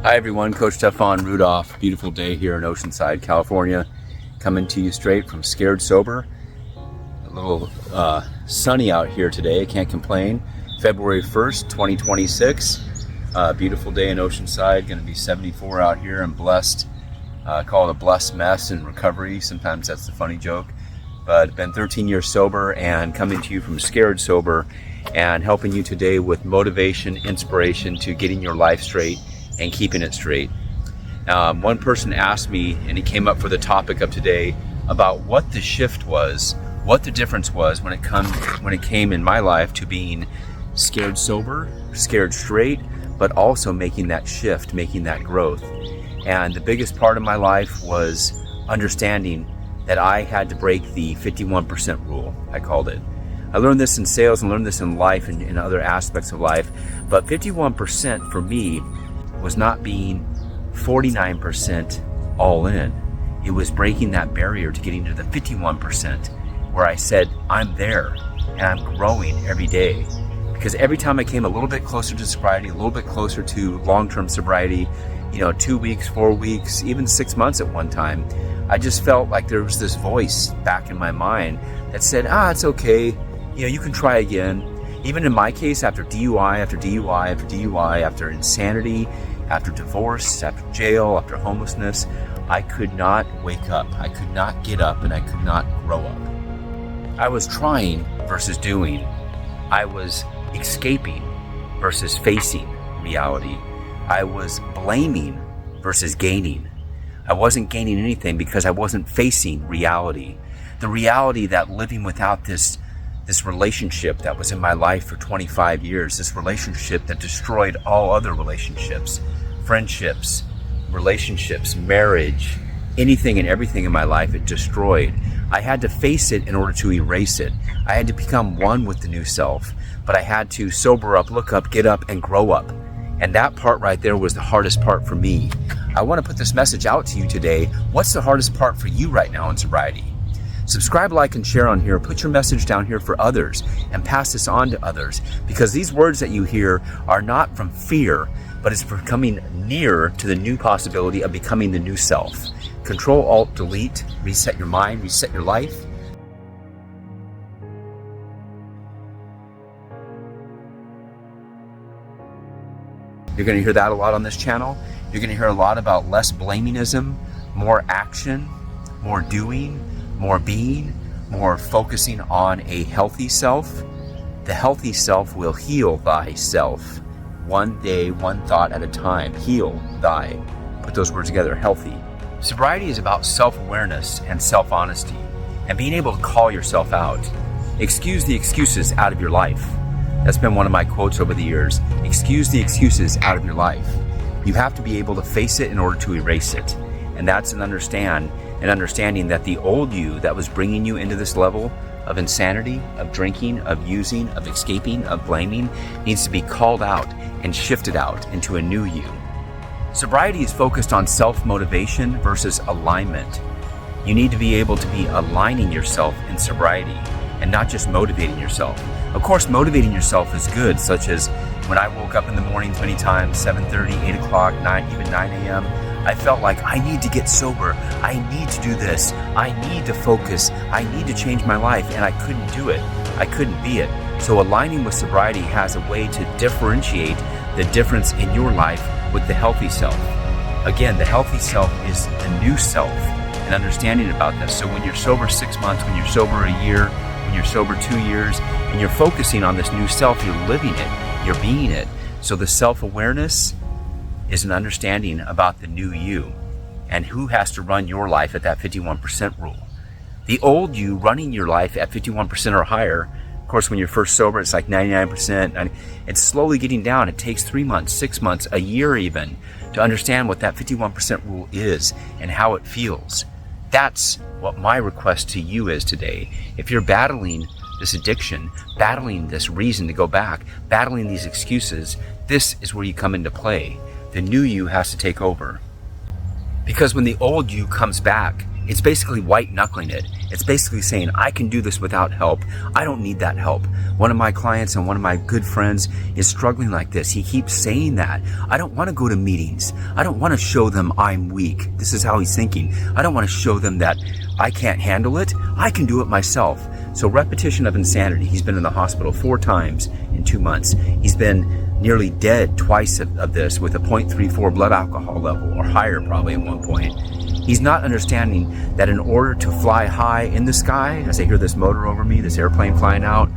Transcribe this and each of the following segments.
Hi everyone, Coach Stefan Rudolph. Beautiful day here in Oceanside, California. Coming to you straight from Scared Sober. A little sunny out here today, can't complain. February 1st, 2026. Beautiful day in Oceanside, gonna be 74 out here and blessed. Call it a blessed mess in recovery. Sometimes that's the funny joke. But been 13 years sober and coming to you from Scared Sober and helping you today with motivation, inspiration to getting your life straight and keeping it straight. One person asked me, and he came up for the topic of today, about what the shift was, what the difference was when it came in my life to being scared sober, scared straight, but also making that shift, making that growth. And the biggest part of my life was understanding that I had to break the 51% rule, I called it. I learned this in sales and learned this in life and in other aspects of life, but 51% for me was not being 49% all in. It was breaking that barrier to getting to the 51% where I said, I'm there and I'm growing every day. Because every time I came a little bit closer to sobriety, a little bit closer to long-term sobriety, 2 weeks, 4 weeks, even 6 months at one time, I just felt like there was this voice back in my mind that said, it's okay, you can try again. Even in my case, after DUI, after DUI, after DUI, after insanity, after divorce, after jail, after homelessness, I could not wake up. I could not get up and I could not grow up. I was trying versus doing. I was escaping versus facing reality. I was blaming versus gaining. I wasn't gaining anything because I wasn't facing reality. The reality that living without this relationship that was in my life for 25 years, this relationship that destroyed all other relationships, friendships, relationships, marriage, anything and everything in my life, it destroyed. I had to face it in order to erase it. I had to become one with the new self, but I had to sober up, look up, get up, and grow up. And that part right there was the hardest part for me. I want to put this message out to you today. What's the hardest part for you right now in sobriety? Subscribe, like, and share on here. Put your message down here for others and pass this on to others, because these words that you hear are not from fear, but it's from coming near to the new possibility of becoming the new self. Control, Alt, Delete, reset your mind, reset your life. You're going to hear that a lot on this channel. You're going to hear a lot about less blamingism, more action, more doing, more being, more focusing on a healthy self. The healthy self will heal thyself. One day, one thought at a time. Heal thy. Put those words together, healthy. Sobriety is about self-awareness and self-honesty and being able to call yourself out. Excuse the excuses out of your life. That's been one of my quotes over the years. Excuse the excuses out of your life. You have to be able to face it in order to erase it. And that's an understanding that the old you that was bringing you into this level of insanity, of drinking, of using, of escaping, of blaming, needs to be called out and shifted out into a new you. Sobriety is focused on self-motivation versus alignment. You need to be able to be aligning yourself in sobriety and not just motivating yourself. Of course, motivating yourself is good, such as when I woke up in the mornings many times, 7:30, 8 o'clock, 9, even 9 a.m., I felt like I need to get sober. I need to do this. I need to focus. I need to change my life, and I couldn't do it. I couldn't be it. So aligning with sobriety has a way to differentiate the difference in your life with the healthy self. Again, the healthy self is the new self, and understanding about this. So when you're sober 6 months, when you're sober a year, when you're sober 2 years, and you're focusing on this new self, you're living it, you're being it. So the self-awareness is an understanding about the new you and who has to run your life at that 51% rule. The old you running your life at 51% or higher, of course, when you're first sober, it's like 99%, and it's slowly getting down. It takes 3 months, 6 months, a year even, to understand what that 51% rule is and how it feels. That's what my request to you is today. If you're battling this addiction, battling this reason to go back, battling these excuses, this is where you come into play. The new you has to take over. Because when the old you comes back, it's basically white knuckling it. It's basically saying, I can do this without help. I don't need that help. One of my clients and one of my good friends is struggling like this. He keeps saying that. I don't want to go to meetings. I don't want to show them I'm weak. This is how he's thinking. I don't want to show them that I can't handle it. I can do it myself. So repetition of insanity. He's been in the hospital 4 times in 2 months. He's been nearly dead twice of this with a 0.34 blood alcohol level, or higher probably at one point. He's not understanding that in order to fly high in the sky, as I hear this motor over me, this airplane flying out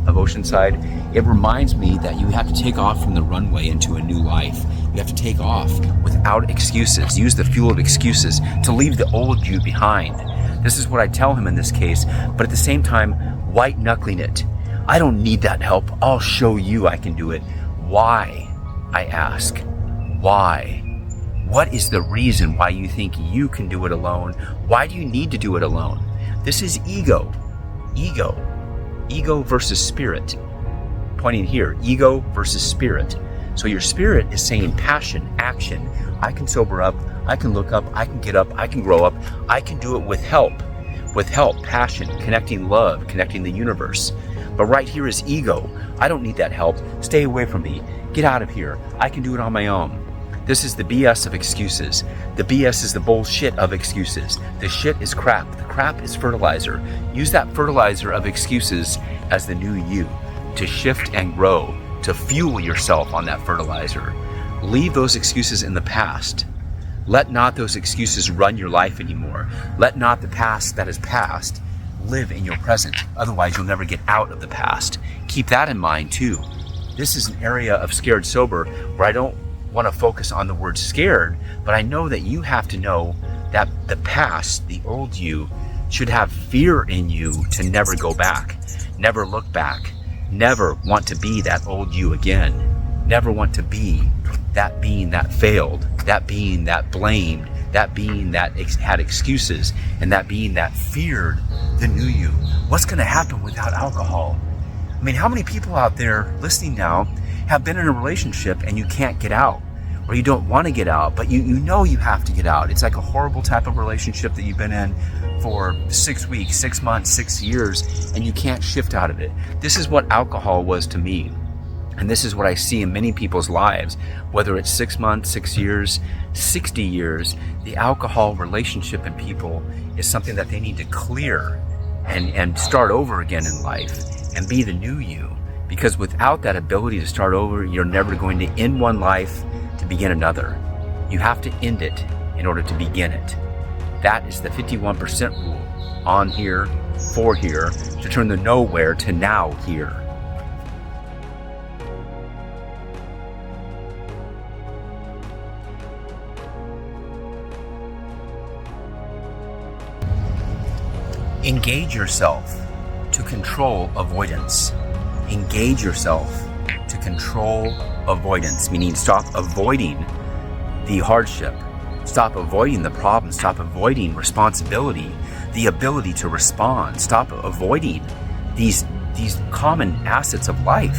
of Oceanside, it reminds me that you have to take off from the runway into a new life. You have to take off without excuses. Use the fuel of excuses to leave the old you behind. This is what I tell him in this case, but at the same time, white-knuckling it. I don't need that help. I'll show you I can do it. Why? I ask. Why? What is the reason why you think you can do it alone? Why do you need to do it alone? This is ego. Ego. Ego versus spirit. Pointing here, ego versus spirit. So your spirit is saying passion, action. I can sober up. I can look up. I can get up. I can grow up. I can do it with help. With help, passion, connecting love, connecting the universe. But right here is ego. I don't need that help. Stay away from me. Get out of here. I can do it on my own. This is the BS of excuses. The BS is the bullshit of excuses. The shit is crap. The crap is fertilizer. Use that fertilizer of excuses as the new you to shift and grow, to fuel yourself on that fertilizer. Leave those excuses in the past. Let not those excuses run your life anymore. Let not the past that is past live in your present. Otherwise, you'll never get out of the past. Keep that in mind too. This is an area of Scared Sober where I don't want to focus on the word scared, but I know that you have to know that the past, the old you, should have fear in you to never go back, never look back, never want to be that old you again, never want to be that being that failed, that being that blamed, that being that had excuses, and that being that feared the new you. What's going to happen without alcohol? I mean, how many people out there listening now have been in a relationship and you can't get out, or you don't want to get out, but you know you have to get out. It's like a horrible type of relationship that you've been in for 6 weeks, 6 months, 6 years, and you can't shift out of it. This is what alcohol was to me. And this is what I see in many people's lives, whether it's 6 months, 6 years, 60 years. The alcohol relationship in people is something that they need to clear and start over again in life and be the new you. Because without that ability to start over, you're never going to end one life to begin another. You have to end it in order to begin it. That is the 51% rule. On here, for here, to turn the nowhere to now here. Engage yourself to control avoidance. Engage yourself to control avoidance, meaning stop avoiding the hardship, stop avoiding the problem, stop avoiding responsibility, the ability to respond, stop avoiding these common assets of life.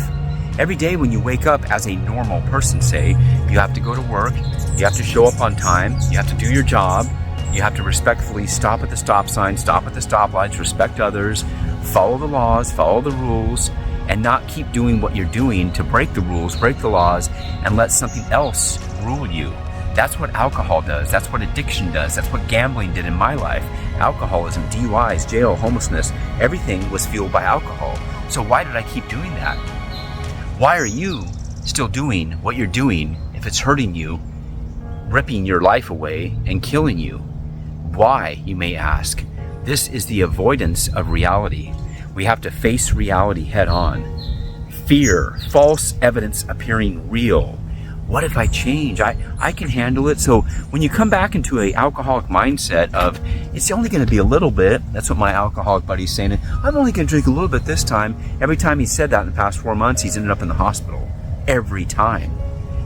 Every day when you wake up as a normal person, say, you have to go to work, you have to show up on time, you have to do your job, you have to respectfully stop at the stop sign, stop at the stoplights, respect others, follow the laws, follow the rules, and not keep doing what you're doing to break the rules, break the laws, and let something else rule you. That's what alcohol does. That's what addiction does. That's what gambling did in my life. Alcoholism, DUIs, jail, homelessness, everything was fueled by alcohol. So why did I keep doing that? Why are you still doing what you're doing if it's hurting you, ripping your life away, and killing you? Why, you may ask? This is the avoidance of reality. We have to face reality head on. Fear, false evidence appearing real. What if I change? I can handle it. So when you come back into an alcoholic mindset of, it's only going to be a little bit, that's what my alcoholic buddy's saying, I'm only going to drink a little bit this time. Every time he said that in the past 4 months, he's ended up in the hospital. Every time.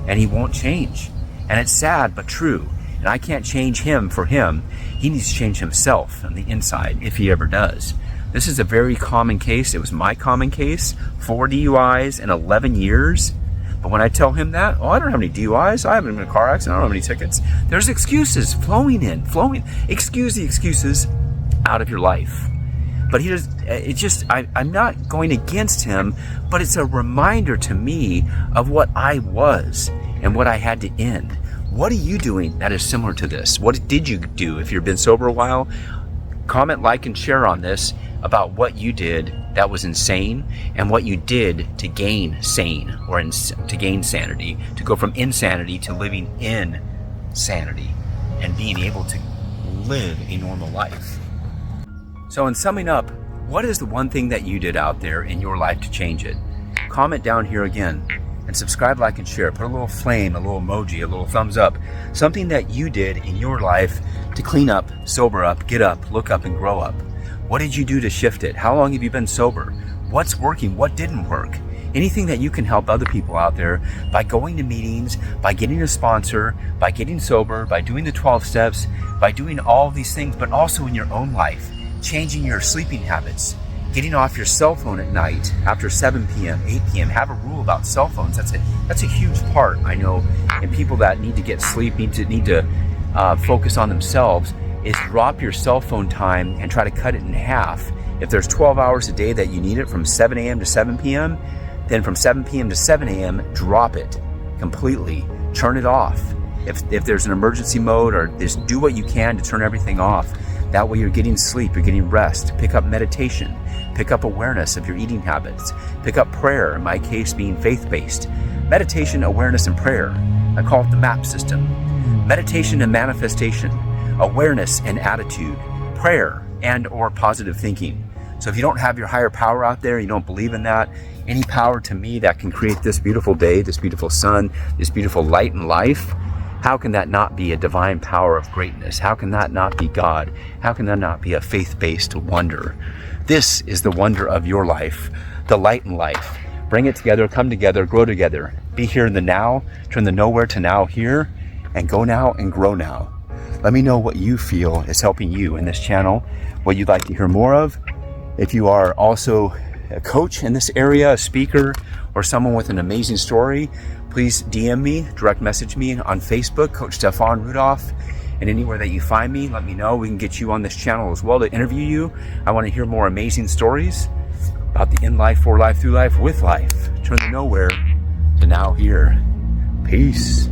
And he won't change. And it's sad, but true. And I can't change him for him. He needs to change himself on the inside, if he ever does. This is a very common case. It was my common case. 4 DUIs in 11 years. But when I tell him that, I don't have any DUIs. I haven't been in a car accident. I don't have any tickets. There's excuses flowing. Excuse the excuses. out of your life. But he does, it's just, I'm not going against him, but it's a reminder to me of what I was and what I had to end. What are you doing that is similar to this? What did you do if you've been sober a while? Comment, like, and share on this about what you did that was insane and what you did to gain sane or to gain sanity, to go from insanity to living in sanity and being able to live a normal life. So in summing up, what is the one thing that you did out there in your life to change it? Comment down here again and subscribe, like, and share. Put a little flame, a little emoji, a little thumbs up. Something that you did in your life to clean up, sober up, get up, look up, and grow up. What did you do to shift it? How long have you been sober? What's working? What didn't work? Anything that you can help other people out there by going to meetings, by getting a sponsor, by getting sober, by doing the 12 steps, by doing all these things, but also in your own life. Changing your sleeping habits, getting off your cell phone at night after 7 p.m., 8 p.m. Have a rule about cell phones. That's a huge part, I know, in people that need to get sleep, need to focus on themselves, is drop your cell phone time and try to cut it in half. If there's 12 hours a day that you need it from 7 a.m. to 7 p.m., then from 7 p.m. to 7 a.m., drop it completely. Turn it off. If there's an emergency mode, or just do what you can to turn everything off. That way you're getting sleep, you're getting rest. Pick up meditation, pick up awareness of your eating habits, pick up prayer, in my case being faith-based. Meditation, awareness, and prayer. I call it the MAP system. Meditation and manifestation, awareness and attitude, prayer and or positive thinking. So if you don't have your higher power out there, you don't believe in that, any power to me that can create this beautiful day, this beautiful sun, this beautiful light and life, how can that not be a divine power of greatness? How can that not be God? How can that not be a faith-based wonder? This is the wonder of your life, the light in life. Bring it together, come together, grow together. Be here in the now, turn the nowhere to now here, and go now and grow now. Let me know what you feel is helping you in this channel, what you'd like to hear more of. If you are also a coach in this area, a speaker, or someone with an amazing story, please DM me, direct message me on Facebook, Coach Stefan Rudolph, and anywhere that you find me, let me know. We can get you on this channel as well to interview you. I want to hear more amazing stories about the in life, for life, through life, with life. Turn the nowhere to now here. Peace.